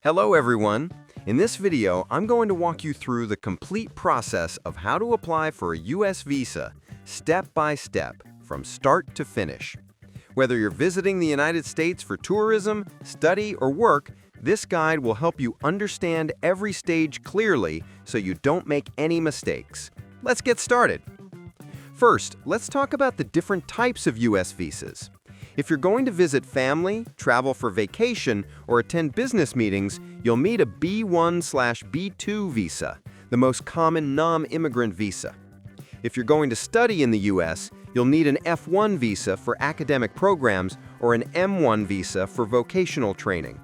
Hello everyone! In this video, I'm going to walk you through the complete process of how to apply for a US visa, step by step, from start to finish. Whether you're visiting the United States for tourism, study, or work, this guide will help you understand every stage clearly so you don't make any mistakes. Let's get started. First, let's talk about the different types of US visas. If you're going to visit family, travel for vacation, or attend business meetings, you'll need a B1/B2 visa, the most common non-immigrant visa. If you're going to study in the US, you'll need an F1 visa for academic programs or an M1 visa for vocational training.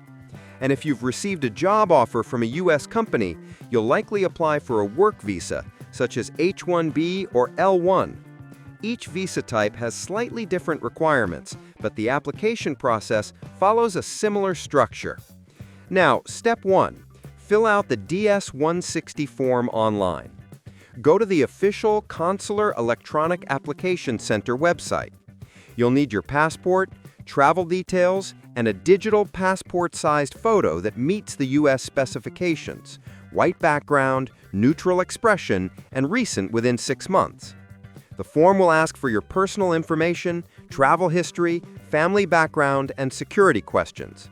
And if you've received a job offer from a US company, you'll likely apply for a work visa, such as H1B or L1. Each visa type has slightly different requirements, but the application process follows a similar structure. Now, step 1. Fill out the DS-160 form online. Go to the official Consular Electronic Application Center website. You'll need your passport, travel details, and a digital passport-sized photo that meets the US specifications: white background, neutral expression, and recent within 6 months. The form will ask for your personal information, travel history, family background, and security questions.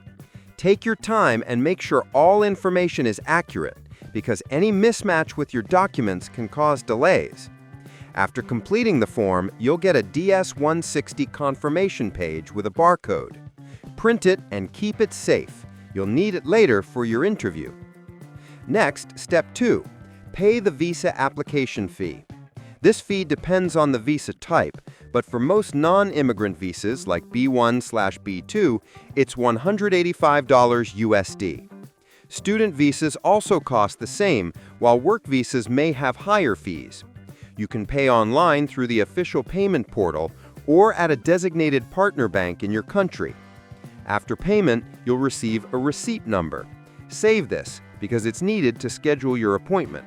Take your time and make sure all information is accurate, because any mismatch with your documents can cause delays. After completing the form, you'll get a DS-160 confirmation page with a barcode. Print it and keep it safe. You'll need it later for your interview. Next, step 2. Pay the visa application fee. This fee depends on the visa type, but for most non-immigrant visas like B1/B2, it's $185 USD. Student visas also cost the same, while work visas may have higher fees. You can pay online through the official payment portal or at a designated partner bank in your country. After payment, you'll receive a receipt number. Save this because it's needed to schedule your appointment.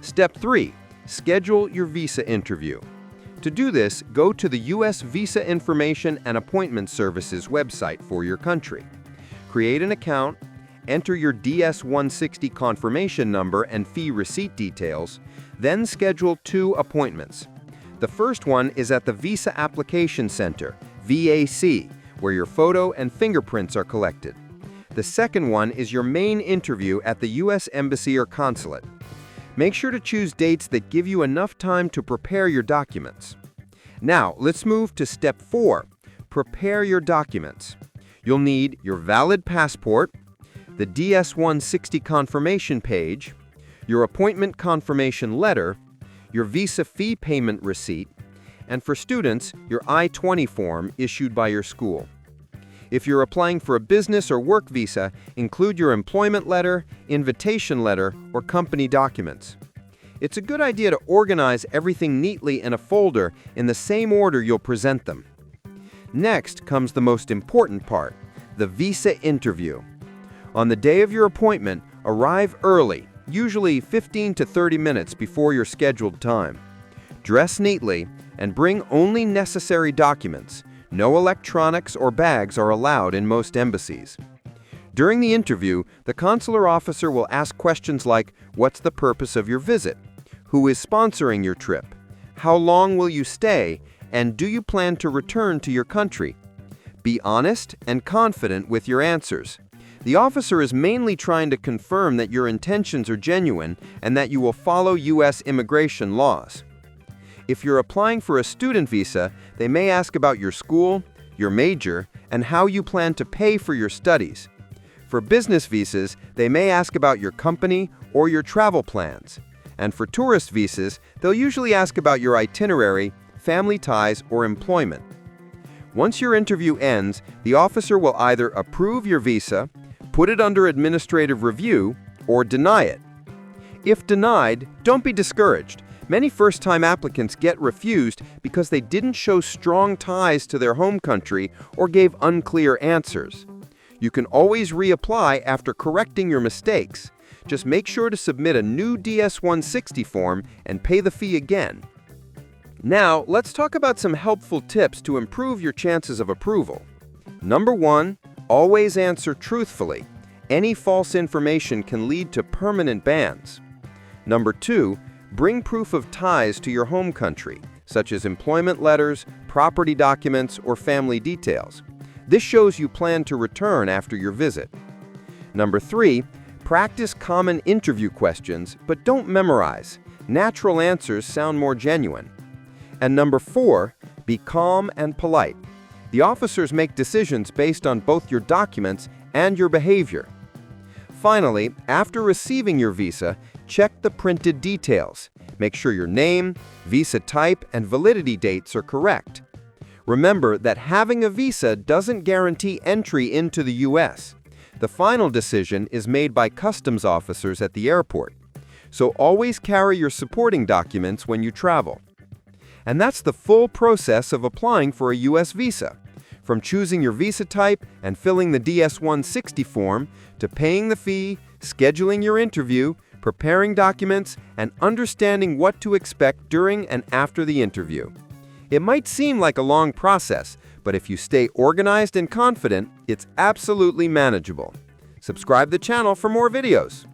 Step 3. Schedule your visa interview. To do this, go to the U.S. Visa Information and Appointment Services website for your country. Create an account, enter your DS-160 confirmation number and fee receipt details, then schedule 2 appointments. The first one is at the Visa Application Center, VAC, where your photo and fingerprints are collected. The second one is your main interview at the U.S. Embassy or Consulate. Make sure to choose dates that give you enough time to prepare your documents. Now, let's move to step 4. Prepare your documents. You'll need your valid passport, the DS-160 confirmation page, your appointment confirmation letter, your visa fee payment receipt, and for students, your I-20 form issued by your school. If you're applying for a business or work visa, include your employment letter, invitation letter, or company documents. It's a good idea to organize everything neatly in a folder in the same order you'll present them. Next comes the most important part, the visa interview. On the day of your appointment, arrive early, usually 15 to 30 minutes before your scheduled time. Dress neatly and bring only necessary documents. No electronics or bags are allowed in most embassies. During the interview, the consular officer will ask questions like, what's the purpose of your visit? Who is sponsoring your trip? How long will you stay? And do you plan to return to your country? Be honest and confident with your answers. The officer is mainly trying to confirm that your intentions are genuine and that you will follow U.S. immigration laws. If you're applying for a student visa, they may ask about your school, your major, and how you plan to pay for your studies. For business visas, they may ask about your company or your travel plans. And for tourist visas, they'll usually ask about your itinerary, family ties, or employment. Once your interview ends, the officer will either approve your visa, put it under administrative review, or deny it. If denied, don't be discouraged. Many first-time applicants get refused because they didn't show strong ties to their home country or gave unclear answers. You can always reapply after correcting your mistakes. Just make sure to submit a new DS-160 form and pay the fee again. Now, let's talk about some helpful tips to improve your chances of approval. Number 1, always answer truthfully. Any false information can lead to permanent bans. Number 2, bring proof of ties to your home country, such as employment letters, property documents, or family details. This shows you plan to return after your visit. Number 3, practice common interview questions, but don't memorize. Natural answers sound more genuine. And number 4, be calm and polite. The officers make decisions based on both your documents and your behavior. Finally, after receiving your visa, check the printed details. Make sure your name, visa type, and validity dates are correct. Remember that having a visa doesn't guarantee entry into the U.S. The final decision is made by customs officers at the airport. So always carry your supporting documents when you travel. And that's the full process of applying for a U.S. visa. From choosing your visa type and filling the DS-160 form, to paying the fee, scheduling your interview, preparing documents, and understanding what to expect during and after the interview. It might seem like a long process, but if you stay organized and confident, it's absolutely manageable. Subscribe to the channel for more videos.